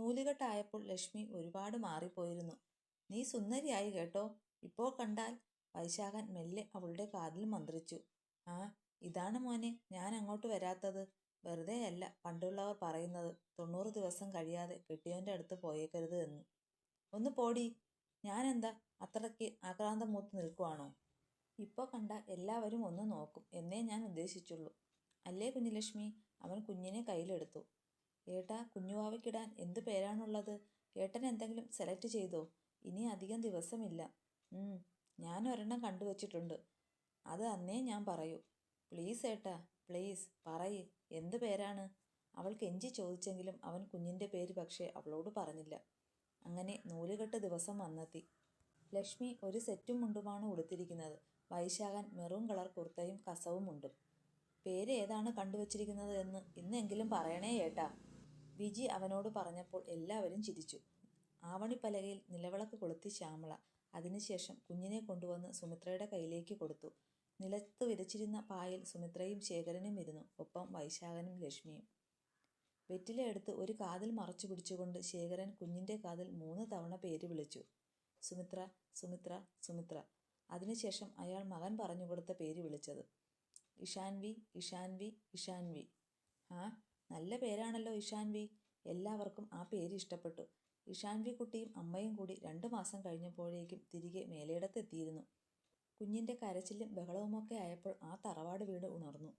നൂലുകെട്ടായപ്പോൾ ലക്ഷ്മി ഒരുപാട് മാറിപ്പോയിരുന്നു. നീ സുന്ദരിയായി കേട്ടോ, ഇപ്പോൾ കണ്ടാൽ. വൈശാഖൻ മെല്ലെ അവളുടെ കാതിൽ മന്ത്രിച്ചു. ആ, ഇതാണ് മോനെ ഞാൻ അങ്ങോട്ട് വരാത്തത്. വെറുതെയല്ല പണ്ടുള്ളവർ പറയുന്നത് 90 ദിവസം കഴിയാതെ കെട്ടിയോന്റെ അടുത്ത് പോയേക്കരുത് എന്ന്. ഒന്ന് പോടി. ഞാനെന്താ അത്രയ്ക്ക് ആക്രാന്തം മൂത്ത് നിൽക്കുവാണോ? ഇപ്പോൾ കണ്ട എല്ലാവരും ഒന്ന് നോക്കും എന്നേ ഞാൻ ഉദ്ദേശിച്ചുള്ളൂ. അല്ലേ കുഞ്ഞുലക്ഷ്മി? അവൻ കുഞ്ഞിനെ കയ്യിലെടുത്തു. ഏട്ടാ, കുഞ്ഞുവാവയ്ക്കിടാൻ എന്തു പേരാണുള്ളത്? ഏട്ടൻ എന്തെങ്കിലും സെലക്ട് ചെയ്തോ? ഇനി അധികം ദിവസമില്ല. ഞാൻ ഒരെണ്ണം കണ്ടുവച്ചിട്ടുണ്ട്. അത് അന്നേ ഞാൻ പറയൂ. പ്ലീസ് ഏട്ടാ, പ്ലീസ് പറയ്, എന്ത് പേരാണ്? അവൾ കെഞ്ചി ചോദിച്ചെങ്കിലും അവൻ കുഞ്ഞിൻ്റെ പേര് പക്ഷേ അവളോട് പറഞ്ഞില്ല. അങ്ങനെ നൂലുകെട്ട് ദിവസം വന്നെത്തി. ലക്ഷ്മി ഒരു സെറ്റും മുണ്ടുമാണ് ഉടുത്തിരിക്കുന്നത്. വൈശാഖൻ മെറൂൺ കളർ കുർത്തയും കസവും ഉണ്ടും. പേര് ഏതാണ് കണ്ടുവച്ചിരിക്കുന്നത് എന്ന് ഇന്നെങ്കിലും പറയണേ ഏട്ടാ, വിജി അവനോട് പറഞ്ഞപ്പോൾ എല്ലാവരും ചിരിച്ചു. ആവണിപ്പലകയിൽ നിലവിളക്ക് കൊളുത്തി ശ്യാമള. അതിനുശേഷം കുഞ്ഞിനെ കൊണ്ടുവന്ന് സുമിത്രയുടെ കയ്യിലേക്ക് കൊടുത്തു. നിലത്ത് വിരിച്ചിരുന്ന പായിൽ സുമിത്രയും ശേഖരനും ഇരുന്നു, ഒപ്പം വൈശാഖനും ലക്ഷ്മിയും. വെറ്റില എടുത്ത് ഒരു കാതിൽ മറച്ചു പിടിച്ചുകൊണ്ട് ശേഖരൻ കുഞ്ഞിൻ്റെ കാതിൽ 3 തവണ പേര് വിളിച്ചു. സുമിത്ര, സുമിത്ര, സുമിത്ര. അതിനുശേഷം അയാൾ മകൻ പറഞ്ഞുകൊടുത്ത പേര് വിളിച്ചത്. ഇഷാൻവി, ഇഷാൻവി, ഇഷാൻവി. ആ, നല്ല പേരാണല്ലോ ഇഷാൻവി. എല്ലാവർക്കും ആ പേര് ഇഷ്ടപ്പെട്ടു. ഇഷാൻവി കുട്ടിയും അമ്മയും കൂടി 2 മാസം കഴിഞ്ഞപ്പോഴേക്കും തിരികെ മേലേടത്തെത്തിയിരുന്നു. കുഞ്ഞിൻ്റെ കരച്ചിലും ബഹളവുമൊക്കെ ആയപ്പോൾ ആ തറവാട് വീട് ഉണർന്നു.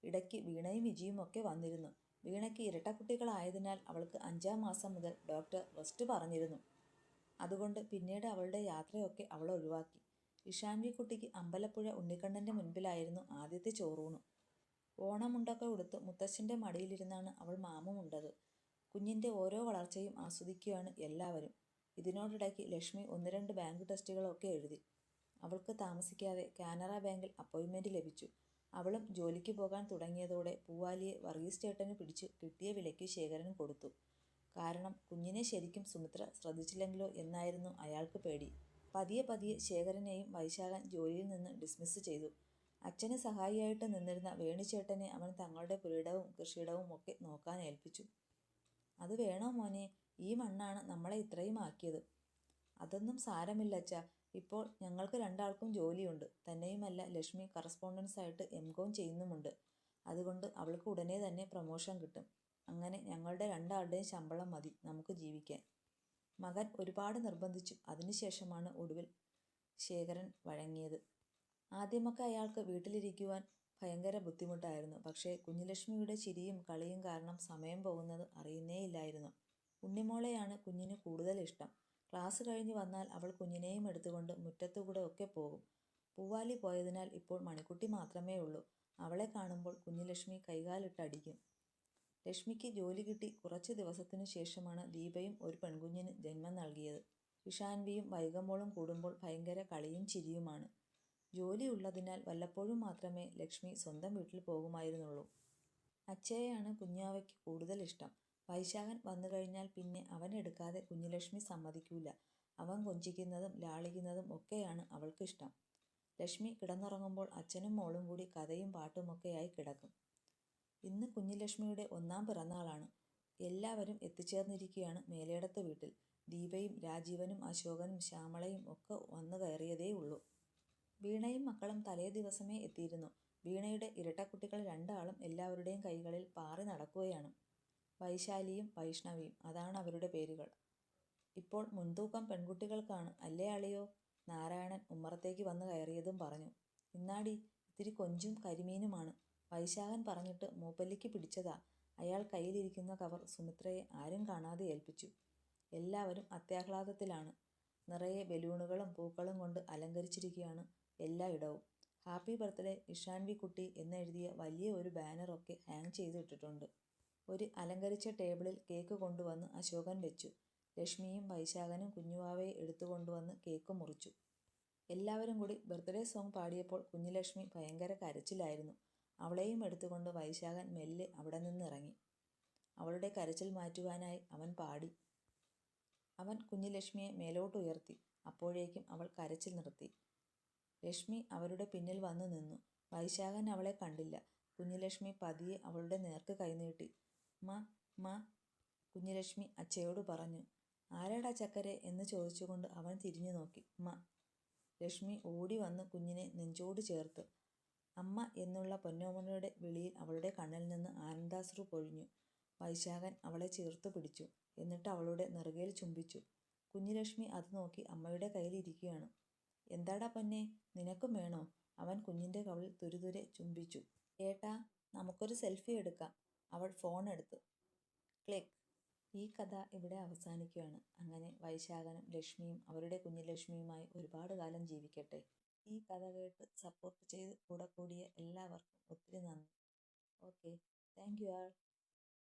ഇടയ്ക്ക് വീണയും വിജിയും ഒക്കെ വന്നിരുന്നു. വീണയ്ക്ക് ഇരട്ടക്കുട്ടികളായതിനാൽ അവൾക്ക് 5-ാം മാസം മുതൽ ഡോക്ടർ റെസ്റ്റ് പറഞ്ഞിരുന്നു. അതുകൊണ്ട് പിന്നീട് അവളുടെ യാത്രയൊക്കെ അവൾ ഒഴിവാക്കി. ഇഷാൻവി കുട്ടിക്ക് അമ്പലപ്പുഴ ഉണ്ണിക്കണ്ണൻ്റെ മുൻപിലായിരുന്നു ആദ്യത്തെ ചോറൂണ്. ഓണമുണ്ടൊക്കെ ഉടുത്ത് മുത്തശ്ശൻ്റെ മടിയിലിരുന്നാണ് അവൾ മാമുമുണ്ടത്. കുഞ്ഞിൻ്റെ ഓരോ വളർച്ചയും ആസ്വദിക്കുകയാണ് എല്ലാവരും. ഇതിനോടിടയ്ക്ക് ലക്ഷ്മി 1-2 ബാങ്ക് ടെസ്റ്റുകളൊക്കെ എഴുതി. അവൾക്ക് താമസിക്കാതെ കാനറ ബാങ്കിൽ അപ്പോയിൻമെൻറ്റ് ലഭിച്ചു. അവളും ജോലിക്ക് പോകാൻ തുടങ്ങിയതോടെ പൂവാലിയെ വർഗീസ് ചേട്ടന് പിടിച്ച് കിട്ടിയ വിലയ്ക്ക് ശേഖരൻ കൊടുത്തു. കാരണം കുഞ്ഞിനെ ശരിക്കും സുമിത്ര ശ്രദ്ധിച്ചില്ലെങ്കിലോ എന്നായിരുന്നു അയാൾക്ക് പേടി. പതിയെ പതിയെ ശേഖരനെയും വൈശാഖൻ ജോലിയിൽ നിന്ന് ഡിസ്മിസ് ചെയ്തു. അച്ഛന് സഹായിയായിട്ട് നിന്നിരുന്ന വേണിച്ചേട്ടനെ അവൻ തങ്ങളുടെ പുരയിടവും കൃഷിയിടവും ഒക്കെ നോക്കാൻ ഏൽപ്പിച്ചു. അത് വേണോ മോനെ? ഈ മണ്ണാണ് നമ്മളെ ഇത്രയും ആക്കിയത്. അതൊന്നും സാരമില്ല അച്ഛാ, ഇപ്പോൾ ഞങ്ങൾക്ക് 2 ആൾക്കും ജോലിയുണ്ട്. തന്നെയുമല്ല ലക്ഷ്മി കറസ്പോണ്ടൻസായിട്ട് M.Com ചെയ്യുന്നുമുണ്ട്. അതുകൊണ്ട് അവൾക്ക് ഉടനെ തന്നെ പ്രമോഷൻ കിട്ടും. അങ്ങനെ ഞങ്ങളുടെ 2 ആളുടെയും ശമ്പളം മതി നമുക്ക് ജീവിക്കാൻ. മകൻ ഒരുപാട് നിർബന്ധിച്ചു. അതിനുശേഷമാണ് ഒടുവിൽ ശേഖരൻ വഴങ്ങിയത്. ആദ്യമൊക്കെ അയാൾക്ക് വീട്ടിലിരിക്കുവാൻ ഭയങ്കര ബുദ്ധിമുട്ടായിരുന്നു. പക്ഷേ കുഞ്ഞുലക്ഷ്മിയുടെ ചിരിയും കളിയും കാരണം സമയം പോകുന്നത് അറിയുന്നേയില്ലായിരുന്നു. ഉണ്ണിമോളെയാണ് കുഞ്ഞിന് കൂടുതൽ ഇഷ്ടം. ക്ലാസ് കഴിഞ്ഞ് വന്നാൽ അവൾ കുഞ്ഞിനെയും എടുത്തുകൊണ്ട് മുറ്റത്തുകൂടെ ഒക്കെ പോകും. പൂവാലി പോയതിനാൽ ഇപ്പോൾ മണിക്കുട്ടി മാത്രമേ ഉള്ളൂ. അവളെ കാണുമ്പോൾ കുഞ്ഞുലക്ഷ്മി കൈകാലിട്ടടിക്കും. ലക്ഷ്മിക്ക് ജോലി കിട്ടി കുറച്ച് ദിവസത്തിനു ശേഷമാണ് ദീപയും ഒരു പെൺകുഞ്ഞിന് ജന്മം നൽകിയത്. ഇഷാൻവിയും വൈഗമോളും കൂടുമ്പോൾ ഭയങ്കര കളിയും ചിരിയുമാണ്. ജോലി ഉള്ളതിനാൽ വല്ലപ്പോഴും മാത്രമേ ലക്ഷ്മി സ്വന്തം വീട്ടിൽ പോകുമായിരുന്നുള്ളൂ. അച്ഛയെയാണ് കുഞ്ഞാവയ്ക്ക് കൂടുതൽ ഇഷ്ടം. വൈശാഖൻ വന്നു കഴിഞ്ഞാൽ പിന്നെ അവൻ എടുക്കാതെ കുഞ്ഞുലക്ഷ്മി സമ്മതിക്കൂല. അവൻ കൊഞ്ചിക്കുന്നതും ലാളിക്കുന്നതും ഒക്കെയാണ് അവൾക്കിഷ്ടം. ലക്ഷ്മി കിടന്നുറങ്ങുമ്പോൾ അച്ഛനും മോളും കൂടി കഥയും പാട്ടുമൊക്കെയായി കിടക്കും. ഇന്ന് കുഞ്ഞുലക്ഷ്മിയുടെ 1-ാം പിറന്നാളാണ്. എല്ലാവരും എത്തിച്ചേർന്നിരിക്കുകയാണ് മേലേടത്ത് വീട്ടിൽ. ദീപയും രാജീവനും അശോകനും ശ്യാമളയും ഒക്കെ വന്നു കയറിയതേ ഉള്ളൂ. വീണയും മക്കളും തലേ ദിവസമേ എത്തിയിരുന്നു. വീണയുടെ ഇരട്ടക്കുട്ടികൾ 2 ആളും എല്ലാവരുടെയും കൈകളിൽ പാറി നടക്കുകയാണ്. വൈശാലിയും വൈഷ്ണവിയും, അതാണ് അവരുടെ പേരുകൾ. ഇപ്പോൾ മുൻതൂക്കം പെൺകുട്ടികൾക്കാണ് അല്ലേ അളിയോ? നാരായണൻ ഉമ്മറത്തേക്ക് വന്ന് കയറിയതും പറഞ്ഞു. ഇന്നാടി ഇത്തിരി കൊഞ്ചും കരിമീനുമാണ്. വൈശാഖൻ പറഞ്ഞിട്ട് മൂപ്പല്ലിക്ക് പിടിച്ചതാ. അയാൾ കയ്യിലിരിക്കുന്ന കവർ സുമിത്രയെ ആരും കാണാതെ ഏൽപ്പിച്ചു. എല്ലാവരും അത്യാഹ്ലാദത്തിലാണ്. നിറയെ ബലൂണുകളും പൂക്കളും കൊണ്ട് അലങ്കരിച്ചിരിക്കുകയാണ് എല്ലായിടവും. ഹാപ്പി ബർത്ത്ഡേ ഇഷാൻവി കുട്ടി എന്നെഴുതിയ വലിയ ഒരു ബാനറൊക്കെ ഹാങ് ചെയ്തിട്ടിട്ടുണ്ട്. ഒരു അലങ്കരിച്ച ടേബിളിൽ കേക്ക് കൊണ്ടുവന്ന് അശോകൻ വെച്ചു. ലക്ഷ്മിയും വൈശാഖനും കുഞ്ഞുവാവയെ എടുത്തുകൊണ്ടുവന്ന് കേക്ക് മുറിച്ചു. എല്ലാവരും കൂടി ബർത്ത്ഡേ സോങ് പാടിയപ്പോൾ കുഞ്ഞുലക്ഷ്മി ഭയങ്കര കരച്ചിലായിരുന്നു. അവളെയും എടുത്തുകൊണ്ട് വൈശാഖൻ മെല്ലെ അവിടെ നിന്നിറങ്ങി. അവളുടെ കരച്ചിൽ മാറ്റുവാനായി അവൻ പാടി. അവൻ കുഞ്ഞുലക്ഷ്മിയെ മേലോട്ടുയർത്തി. അപ്പോഴേക്കും അവൾ കരച്ചിൽ നിർത്തി. ലക്ഷ്മി അവരുടെ പിന്നിൽ വന്നു നിന്നു. വൈശാഖൻ അവളെ കണ്ടില്ല. കുഞ്ഞുലക്ഷ്മി പതിയെ അവളുടെ നേർക്ക് കൈനീട്ടി. മ മ കുഞ്ഞുലക്ഷ്മി അച്ഛയോട് പറഞ്ഞു. ആരാടാ ചക്കരെ എന്ന് ചോദിച്ചുകൊണ്ട് അവൻ തിരിഞ്ഞു നോക്കി. അമ്മ. ലക്ഷ്മി ഓടി വന്ന് കുഞ്ഞിനെ നെഞ്ചോട് ചേർത്ത്. അമ്മ എന്നുള്ള പൊന്നോമനയുടെ വിളിയിൽ അവളുടെ കണ്ണിൽ നിന്ന് ആനന്ദാശ്രു പൊഴിഞ്ഞു. വൈശാഖൻ അവളെ ചേർത്തു പിടിച്ചു. എന്നിട്ട് അവളുടെ നെറുകയിൽ ചുംബിച്ചു. കുഞ്ഞുലക്ഷ്മി അത് നോക്കി അമ്മയുടെ കയ്യിൽ ഇരിക്കുകയാണ്. എന്താടാ പൊന്നെ, നിനക്കും വേണോ? അവൻ കുഞ്ഞിൻ്റെ കവിളിൽ തുരുതുരെ ചുംബിച്ചു. ഏട്ടാ, നമുക്കൊരു സെൽഫി എടുക്കാം. അവൾ ഫോൺ എടുത്തു. ക്ലിക്ക്. ഈ കഥ ഇവിടെ അവസാനിക്കുകയാണ്. അങ്ങനെ വൈശാഖനും ലക്ഷ്മിയും അവരുടെ കുഞ്ഞുലക്ഷ്മിയുമായി ഒരുപാട് കാലം ജീവിക്കട്ടെ. ഈ കഥ കേട്ട് സപ്പോർട്ട് ചെയ്ത് കൂടെ കൂടിയ എല്ലാവർക്കും ഒത്തിരി നന്ദി. Okay, thank you all.